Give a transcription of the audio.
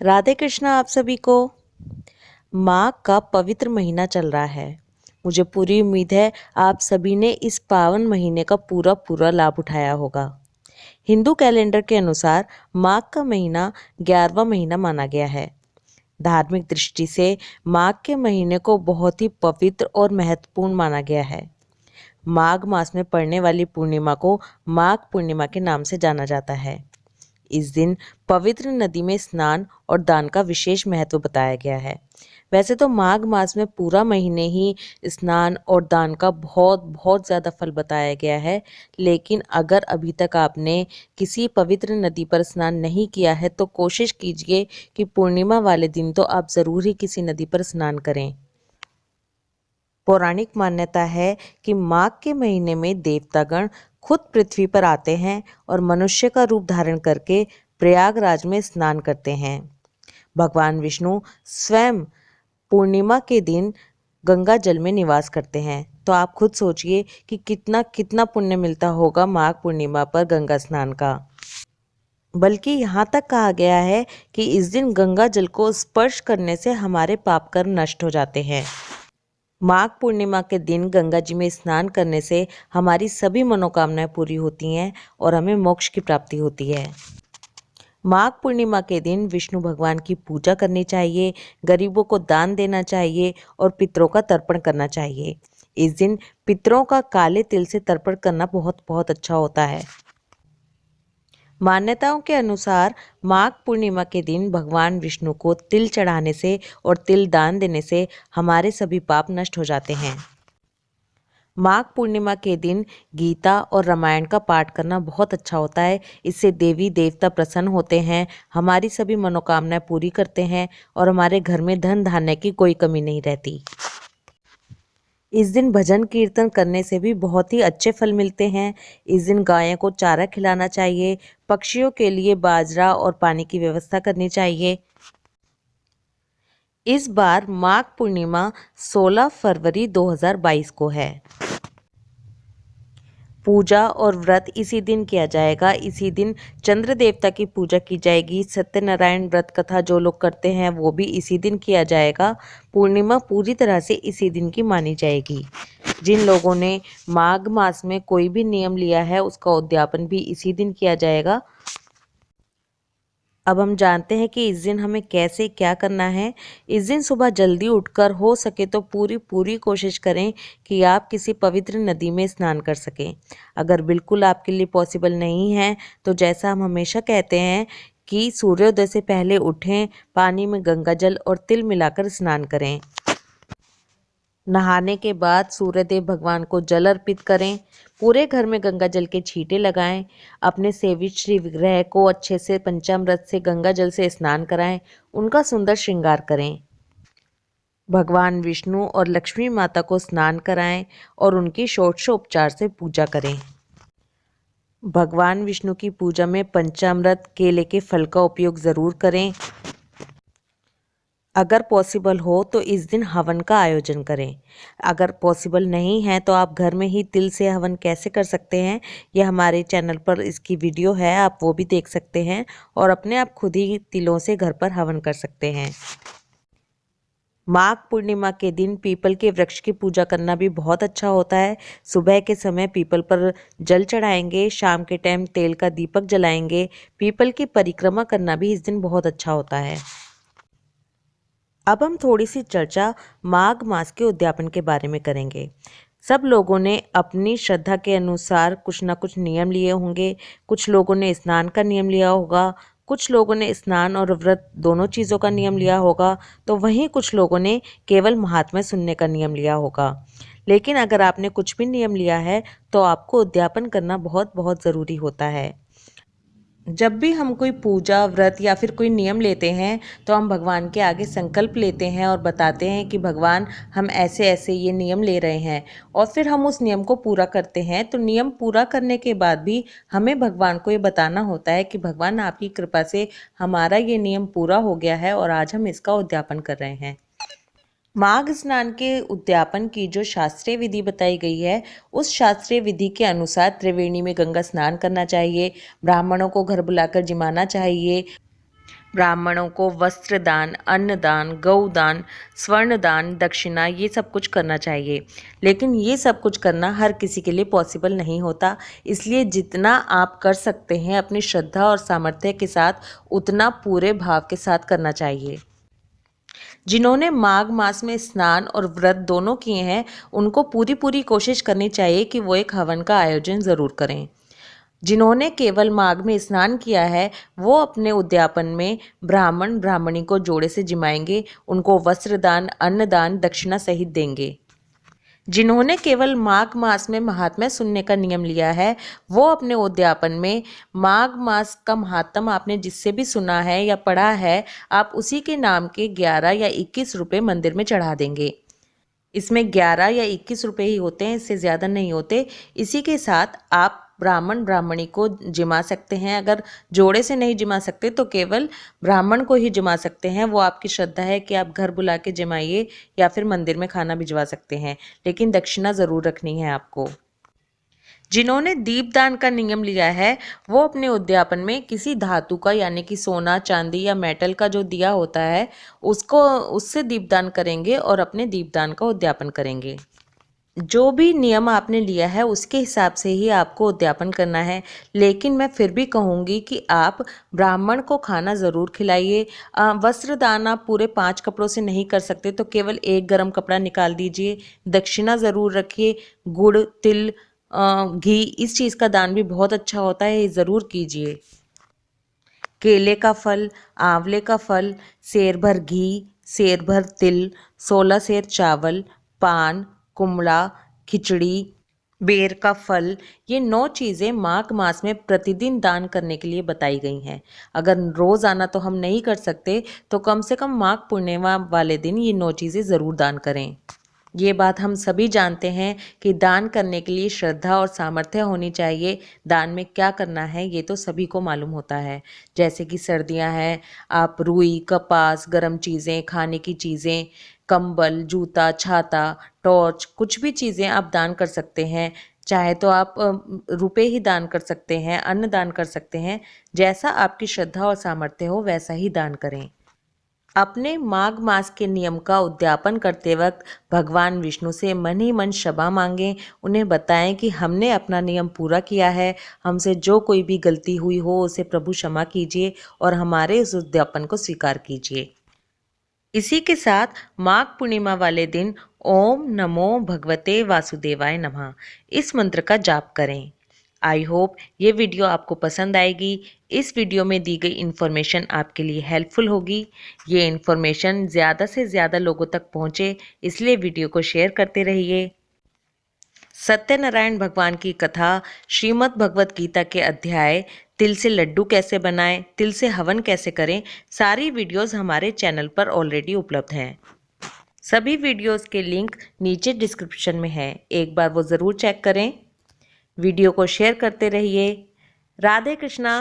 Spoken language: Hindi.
राधे कृष्णा आप सभी को। माघ का पवित्र महीना चल रहा है। मुझे पूरी उम्मीद है आप सभी ने इस पावन महीने का पूरा पूरा लाभ उठाया होगा। हिंदू कैलेंडर के अनुसार माघ का महीना 11वां महीना माना गया है। धार्मिक दृष्टि से माघ के महीने को बहुत ही पवित्र और महत्वपूर्ण माना गया है। माघ मास में पड़ने वाली पूर्णिमा को माघ पूर्णिमा के नाम से जाना जाता है। इस दिन पवित्र नदी में स्नान और दान का विशेष महत्व बताया गया है। वैसे तो माघ मास में पूरा महीने ही स्नान और दान का बहुत बहुत ज़्यादा फल बताया गया है, लेकिन अगर अभी तक आपने किसी पवित्र नदी पर स्नान नहीं किया है तो कोशिश कीजिए कि पूर्णिमा वाले दिन तो आप ज़रूर ही किसी नदी पर स्नान करें। पौराणिक मान्यता है कि माघ के महीने में देवतागण खुद पृथ्वी पर आते हैं और मनुष्य का रूप धारण करके प्रयागराज में स्नान करते हैं। भगवान विष्णु स्वयं पूर्णिमा के दिन गंगा जल में निवास करते हैं। तो आप खुद सोचिए कि कितना कितना पुण्य मिलता होगा माघ पूर्णिमा पर गंगा स्नान का। बल्कि यहाँ तक कहा गया है कि इस दिन गंगा जल को स्पर्श करने से हमारे पाप कर्म नष्ट हो जाते हैं। माघ पूर्णिमा के दिन गंगा जी में स्नान करने से हमारी सभी मनोकामनाएं पूरी होती हैं और हमें मोक्ष की प्राप्ति होती है। माघ पूर्णिमा के दिन विष्णु भगवान की पूजा करनी चाहिए, गरीबों को दान देना चाहिए और पितरों का तर्पण करना चाहिए। इस दिन पितरों का काले तिल से तर्पण करना बहुत बहुत अच्छा होता है। मान्यताओं के अनुसार माघ पूर्णिमा के दिन भगवान विष्णु को तिल चढ़ाने से और तिल दान देने से हमारे सभी पाप नष्ट हो जाते हैं। माघ पूर्णिमा के दिन गीता और रामायण का पाठ करना बहुत अच्छा होता है। इससे देवी देवता प्रसन्न होते हैं, हमारी सभी मनोकामनाएं पूरी करते हैं और हमारे घर में धन धान्य की कोई कमी नहीं रहती। इस दिन भजन कीर्तन करने से भी बहुत ही अच्छे फल मिलते हैं। इस दिन गायों को चारा खिलाना चाहिए, पक्षियों के लिए बाजरा और पानी की व्यवस्था करनी चाहिए। इस बार माघ पूर्णिमा 16 फरवरी 2022 को है। पूजा और व्रत इसी दिन किया जाएगा। इसी दिन चंद्र देवता की पूजा की जाएगी। सत्यनारायण व्रत कथा जो लोग करते हैं वो भी इसी दिन किया जाएगा। पूर्णिमा पूरी तरह से इसी दिन की मानी जाएगी। जिन लोगों ने माघ मास में कोई भी नियम लिया है उसका उद्यापन भी इसी दिन किया जाएगा। अब हम जानते हैं कि इस दिन हमें कैसे क्या करना है। इस दिन सुबह जल्दी उठकर हो सके तो पूरी कोशिश करें कि आप किसी पवित्र नदी में स्नान कर सकें। अगर बिल्कुल आपके लिए पॉसिबल नहीं है तो जैसा हम हमेशा कहते हैं कि सूर्योदय से पहले उठें, पानी में गंगा जल और तिल मिलाकर स्नान करें। नहाने के बाद सूर्यदेव भगवान को जल अर्पित करें। पूरे घर में गंगा जल के छींटे लगाएं। अपने सेवित श्री विग्रह को अच्छे से पंचामृत से गंगा जल से स्नान कराएं। उनका सुंदर श्रृंगार करें। भगवान विष्णु और लक्ष्मी माता को स्नान कराएं और उनकी षोडशोपचार से पूजा करें। भगवान विष्णु की पूजा में पंचामृत केले के फल का उपयोग ज़रूर करें। अगर पॉसिबल हो तो इस दिन हवन का आयोजन करें। अगर पॉसिबल नहीं है तो आप घर में ही तिल से हवन कैसे कर सकते हैं, ये हमारे चैनल पर इसकी वीडियो है, आप वो भी देख सकते हैं और अपने आप खुद ही तिलों से घर पर हवन कर सकते हैं। माघ पूर्णिमा के दिन पीपल के वृक्ष की पूजा करना भी बहुत अच्छा होता है। सुबह के समय पीपल पर जल चढ़ाएंगे, शाम के टाइम तेल का दीपक जलाएंगे। पीपल की परिक्रमा करना भी इस दिन बहुत अच्छा होता है। अब हम थोड़ी सी चर्चा माघ मास के उद्यापन के बारे में करेंगे। सब लोगों ने अपनी श्रद्धा के अनुसार कुछ ना कुछ नियम लिए होंगे। कुछ लोगों ने स्नान का नियम लिया होगा, कुछ लोगों ने स्नान और व्रत दोनों चीज़ों का नियम लिया होगा, तो वहीं कुछ लोगों ने केवल महात्म्य सुनने का नियम लिया होगा। लेकिन अगर आपने कुछ भी नियम लिया है तो आपको उद्यापन करना बहुत बहुत ज़रूरी होता है। जब भी हम कोई पूजा व्रत या फिर कोई नियम लेते हैं तो हम भगवान के आगे संकल्प लेते हैं और बताते हैं कि भगवान हम ऐसे ऐसे ये नियम ले रहे हैं, और फिर हम उस नियम को पूरा करते हैं। तो नियम पूरा करने के बाद भी हमें भगवान को ये बताना होता है कि भगवान आपकी कृपा से हमारा ये नियम पूरा हो गया है और आज हम इसका उद्यापन कर रहे हैं। माघ स्नान के उद्यापन की जो शास्त्रीय विधि बताई गई है उस शास्त्रीय विधि के अनुसार त्रिवेणी में गंगा स्नान करना चाहिए, ब्राह्मणों को घर बुलाकर जिमाना चाहिए, ब्राह्मणों को वस्त्र दान, अन्नदान, गौदान, स्वर्ण दान, दक्षिणा ये सब कुछ करना चाहिए। लेकिन ये सब कुछ करना हर किसी के लिए पॉसिबल नहीं होता, इसलिए जितना आप कर सकते हैं अपनी श्रद्धा और सामर्थ्य के साथ उतना पूरे भाव के साथ करना चाहिए। जिन्होंने माघ मास में स्नान और व्रत दोनों किए हैं उनको पूरी पूरी कोशिश करनी चाहिए कि वो एक हवन का आयोजन ज़रूर करें। जिन्होंने केवल माघ में स्नान किया है वो अपने उद्यापन में ब्राह्मण ब्राह्मणी को जोड़े से जिमाएंगे, उनको वस्त्रदान, अन्नदान, दक्षिणा सहित देंगे। जिन्होंने केवल माघ मास में महात्म्य सुनने का नियम लिया है वो अपने उद्यापन में माघ मास का महात्म आपने जिससे भी सुना है या पढ़ा है आप उसी के नाम के 11 या 21 रुपये मंदिर में चढ़ा देंगे। इसमें 11 या 21 रुपये ही होते हैं, इससे ज़्यादा नहीं होते। इसी के साथ आप ब्राह्मण ब्राह्मणी को जिमा सकते हैं। अगर जोड़े से नहीं जिमा सकते तो केवल ब्राह्मण को ही जिमा सकते हैं। वो आपकी श्रद्धा है कि आप घर बुला के जिमाइए या फिर मंदिर में खाना भिजवा सकते हैं, लेकिन दक्षिणा ज़रूर रखनी है आपको। जिन्होंने दीपदान का नियम लिया है वो अपने उद्यापन में किसी धातु का यानी कि सोना, चांदी या मेटल का जो दिया होता है उससे दीपदान करेंगे और अपने दीपदान का उद्यापन करेंगे। जो भी नियम आपने लिया है उसके हिसाब से ही आपको उद्यापन करना है, लेकिन मैं फिर भी कहूँगी कि आप ब्राह्मण को खाना ज़रूर खिलाइए। वस्त्र दान आप पूरे 5 कपड़ों से नहीं कर सकते तो केवल एक गर्म कपड़ा निकाल दीजिए। दक्षिणा ज़रूर रखिए। गुड़, तिल, घी इस चीज़ का दान भी बहुत अच्छा होता है, ये ज़रूर कीजिए। केले का फल, आंवले का फल, सेर भर घी, सेर भर तिल, 16 सेर चावल, पान, कुमड़ा, खिचड़ी, बेर का फल, ये 9 चीज़ें माघ मास में प्रतिदिन दान करने के लिए बताई गई हैं। अगर रोज़ाना तो हम नहीं कर सकते तो कम से कम माघ पूर्णिमा वाले दिन ये 9 चीज़ें ज़रूर दान करें। ये बात हम सभी जानते हैं कि दान करने के लिए श्रद्धा और सामर्थ्य होनी चाहिए। दान में क्या करना है ये तो सभी को मालूम होता है। जैसे कि सर्दियां हैं, आप रुई, कपास, गर्म चीज़ें, खाने की चीज़ें, कंबल, जूता, छाता, टॉर्च, कुछ भी चीज़ें आप दान कर सकते हैं। चाहे तो आप रुपए ही दान कर सकते हैं, अन्न दान कर सकते हैं। जैसा आपकी श्रद्धा और सामर्थ्य हो वैसा ही दान करें। अपने माघ मास के नियम का उद्यापन करते वक्त भगवान विष्णु से मन ही मन क्षमा मांगें। उन्हें बताएं कि हमने अपना नियम पूरा किया है, हमसे जो कोई भी गलती हुई हो उसे प्रभु क्षमा कीजिए और हमारे इस उद्यापन को स्वीकार कीजिए। इसी के साथ माघ पूर्णिमा वाले दिन ओम नमो भगवते वासुदेवाय नमः इस मंत्र का जाप करें। आई होप ये वीडियो आपको पसंद आएगी। इस वीडियो में दी गई इन्फॉर्मेशन आपके लिए हेल्पफुल होगी। ये इन्फॉर्मेशन ज़्यादा से ज़्यादा लोगों तक पहुँचे इसलिए वीडियो को शेयर करते रहिए। सत्यनारायण भगवान की कथा, श्रीमद् भगवत गीता के अध्याय, तिल से लड्डू कैसे बनाएं, तिल से हवन कैसे करें, सारी वीडियोस हमारे चैनल पर ऑलरेडी उपलब्ध हैं। सभी वीडियोस के लिंक नीचे डिस्क्रिप्शन में है, एक बार वो ज़रूर चेक करें। वीडियो को शेयर करते रहिए। राधे कृष्णा।